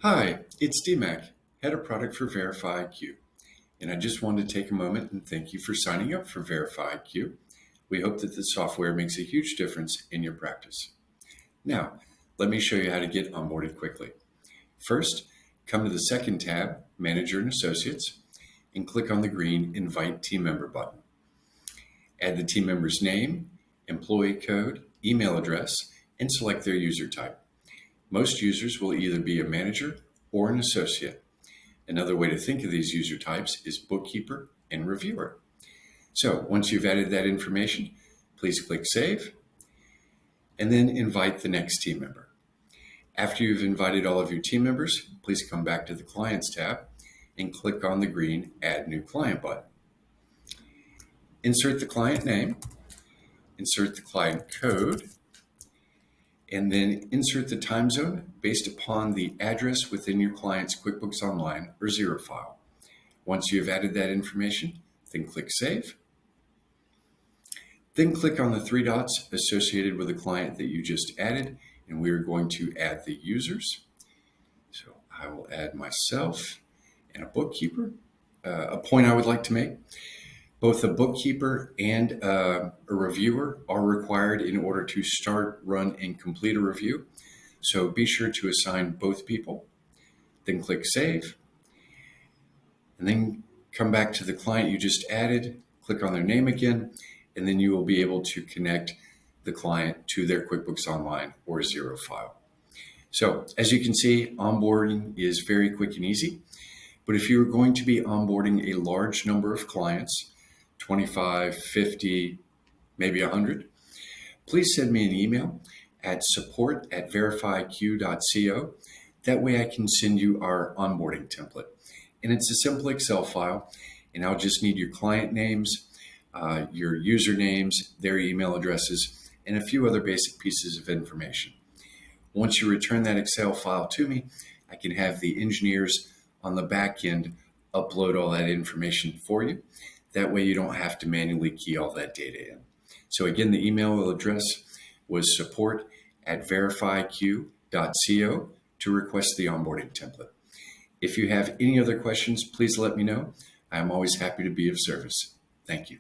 Hi, it's DMac, Head of Product for VerifyiQ, and I just wanted to take a moment and thank you for signing up for VerifyiQ. We hope that the software makes a huge difference in your practice. Now, let me show you how to get onboarded quickly. First, come to the second tab, Manager and Associates, and click on the green Invite Team Member button. Add the team member's name, employee code, email address, and select their user type. Most users will either be a manager or an associate. Another way to think of these user types is bookkeeper and reviewer. So once you've added that information, please click Save, and then invite the next team member. After you've invited all of your team members, please come back to the Clients tab and click on the green Add New Client button. Insert the client name, insert the client code, and then insert the time zone based upon the address within your client's QuickBooks Online or Xero file. Once you have added that information, then click Save. Then click on the three dots associated with the client that you just added, and we are going to add the users. So I will add myself and a bookkeeper. A point I would like to make: both a bookkeeper and a reviewer are required in order to start, run, and complete a review. So be sure to assign both people. Then click Save. And then come back to the client you just added, click on their name again, and then you will be able to connect the client to their QuickBooks Online or Xero file. So as you can see, onboarding is very quick and easy. But if you are going to be onboarding a large number of clients, 25, 50, maybe 100, please send me an email at support@verifyiq.co. That way I can send you our onboarding template. And it's a simple Excel file, and I'll just need your client names, your usernames, their email addresses, and a few other basic pieces of information. Once you return that Excel file to me, I can have the engineers on the back end upload all that information for you. That way you don't have to manually key all that data in. So again, the email address was support@verifyiq.co to request the onboarding template. If you have any other questions, please let me know. I am always happy to be of service. Thank you.